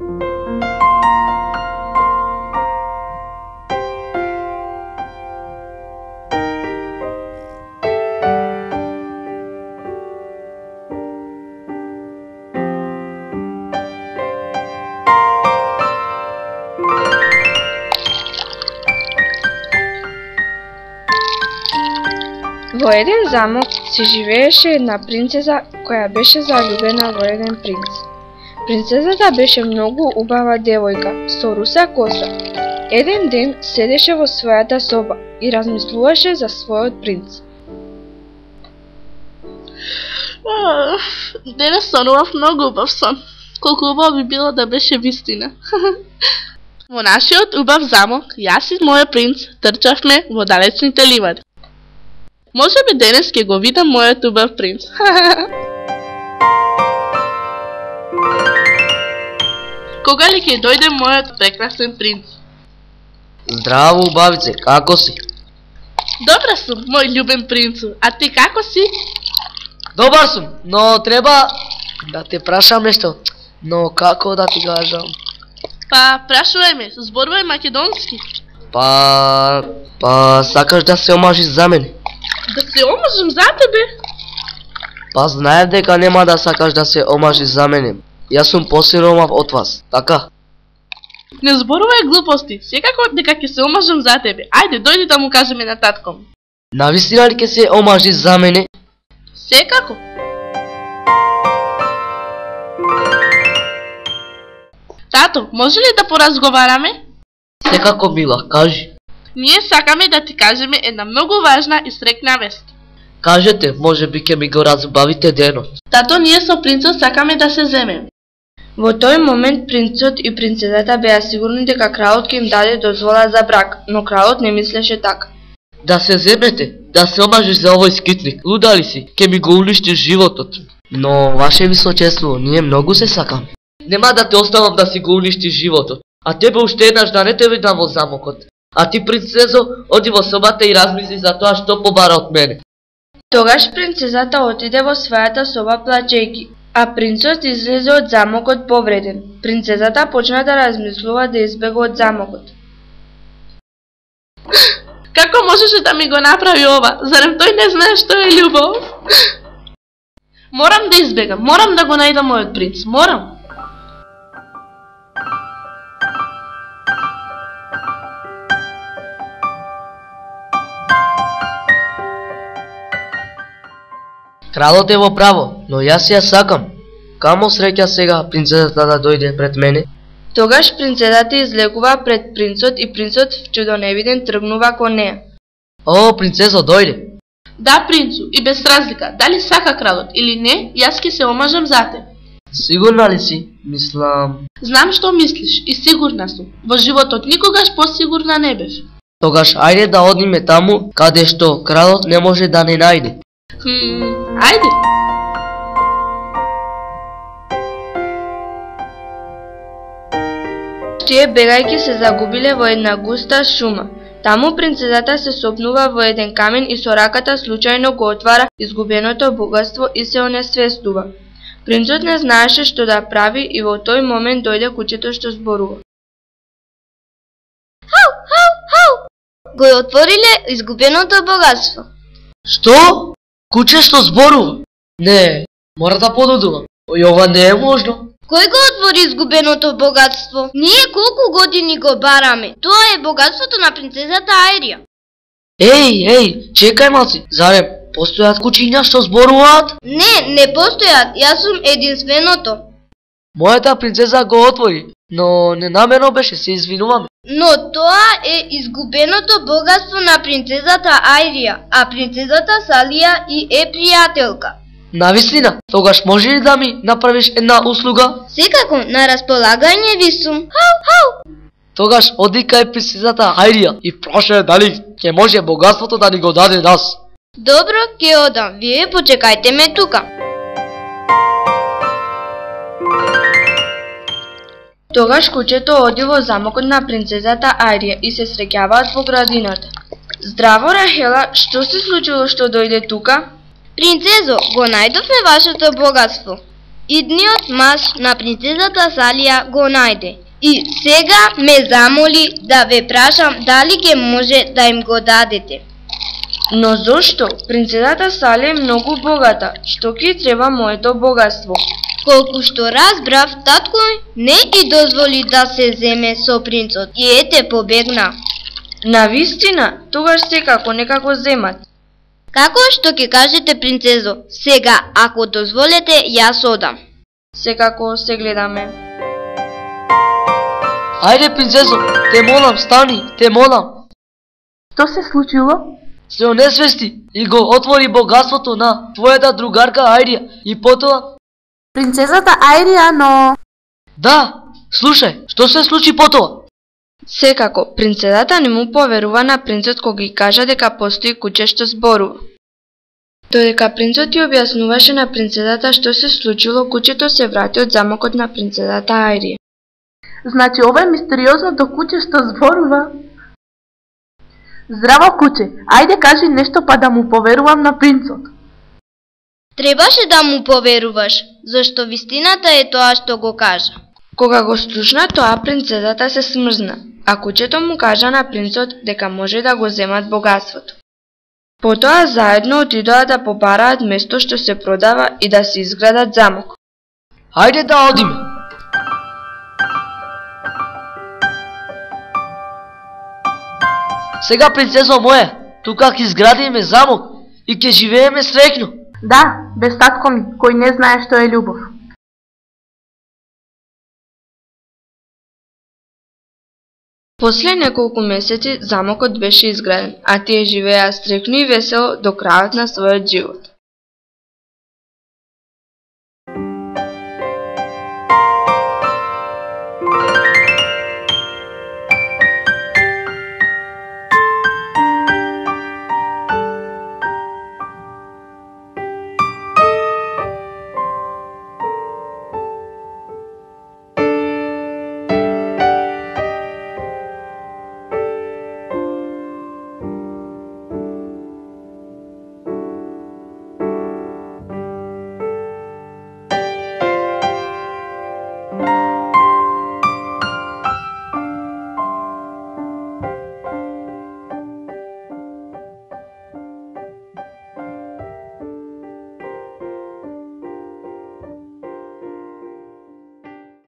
Во еден замок си живееше една принцеза која беше залюбена во еден принц. Принцезата беше многу убава девојка со руса коса. Еден ден седеше во својата соба и размислуваше за својот принц. Денес сонував многу убав сон. Колку убаво би било да беше вистина. Во нашиот убав замок, јас и мојот принц трчавме во далечните ливади. Може би денес ќе го видам мојот убав принц. Кога ли ќе дојде мојот прекрасен принц? Здраво, убавице, како си? Добра сум, мој љубен принцу, а ти како си? Добар сум, но треба да те прашам нешто. Но како да ти кажам? Па, прашувај ме, зборувај македонски. Па сакаш да се омажиш за мене? Да се омажам за тебе? Па знаев дека нема да сакаш да се омажиш за мене. Јас сум посиромав од вас, така? Не зборувај глупости, секако дека ќе се омажам за тебе. Ајде, дојди да му кажеме на татком. Навистина ли ќе се омажиш за мене? Секако. Тато, може ли да поразговараме? Секако, мила, кажи. Ние сакаме да ти кажеме една многу важна и срекна вест. Кажете, може би ќе ми го разбавите денот. Тато, ние со принцот сакаме да се земеме. Во тој момент принцот и принцезата беа сигурни дека кралот ќе им даде дозвола за брак, но кралот не мислеше така. Да се земете, да се омажеш за овој скитник, луда ли си, ќе ми го уништиш животот. Но, ваше височество, ние многу се сакаме. Нема да те оставам да си го уништиш животот, а тебе уште еднаш да не те видам во замокот. А ти, принцезо, оди во собата и размисли за тоа што побара од мене. Тогаш принцезата отиде во својата соба плачејки, а принцот излезе од замокот повреден. Принцезата почна да размислува да избега од замокот. Како можеше да ми го направи ова? Зарем тој не знае што е љубов? Морам да избегам, морам да го најдам мојот принц, морам. Кралот е во право, но јас ја сакам. Камо среќа сега принцезата да дојде пред мене? Тогаш принцезата излегува пред принцот и принцот чудоневиден тргнува кон неа. О, принцезо, дојде. Да, принцу, и без разлика, дали сака кралот или не, јас ќе се омажам за те. Сигурна ли си? Мислам... Знам што мислиш и сигурна сум. Во животот никогаш посигурна не бев. Тогаш ајде да одиме таму каде што кралот не може да не најде. Ајде. Тие бегајќи се загубиле во една густа шума. Таму принцезата се сопнува во еден камен и со раката случајно го отвара изгубеното богатство и се онесвестува. Принцот не знаеше што да прави и во тој момент дојде кучето што зборува. Хау, хау, хау! Го отвориле изгубеното богатство. Што? Куче што зборува? Не, мора да пододувам. Ој, ова не е можно. Кој го отвори изгубеното богатство? Ние колку години го бараме? Тоа е богатството на принцезата Ајрија. Еј, чекај малци, зарем постојат кучиња што зборуваат? Не постојат, јас сум единственото. Мојата принцеза го отвори, но ненамерно беше, се извинуваме. Но тоа е изгубеното богатство на принцезата Ајрија, а принцезата Салија и е пријателка. Навистина, тогаш може ли да ми направиш една услуга? Секако, на располагање ви сум. Хау, хау! Тогаш оди кај принцезата Ајрија и прашај дали ќе може богатството да ни го даде нас. Добро, ќе одам, вие почекајте ме тука. Тогаш кучето оди во замокот на принцезата Ајрија и се среќаваат во градината. Здраво, Рахела, што се случило што дојде тука? Принцезо, го најдовме вашето богатство. Идниот маж на принцезата Салија го најде и сега ме замоли да ве прашам дали ќе може да им го дадете. Но зошто? Принцезата Салија е многу богата. Што ќе треба моето богатство? Колку што разбрав, татко не ги дозволи да се земе со принцот и ете побегна. Навистина, тогаш секако нека го земат. Како што ќе кажете, принцезо? Сега, ако дозволете, јас одам. Секако се гледаме. Ајде, принцезо, те молам, стани, те молам. Што се случило? Се онесвести и го отвори богатството на твојата другарка Ајрија и потоа... Принцезата Ајрија, но... Да, слушај, што се случи потоа? Секако, принцезата не му поверува на принцот кога ги кажа дека постои куќе што зборува. Додека принцот ја објаснуваше на принцезата што се случило, куќето се врати од замокот на принцезата Ајрија. Значи ова е мистериозното куќе што зборува. Здраво куќе, ајде кажи нешто па да му поверувам на принцот. Требаше да му поверуваш, зашто вистината е тоа што го кажа. Кога го слушна тоа, принцезата се смрзна, а куќето му кажа на принцот дека може да го земат богатството. Потоа заедно отидоа да побараат место што се продава и да се изградат замок. Ајде да одиме. Сега, принцезо моја, тука ќе изградиме замок и ќе живееме среќно. Да, без татко ми, кој не знае што е љубов. После неколку месеци замокот беше изграден, а тие живееа стрекно и весело до крајот на својот живот.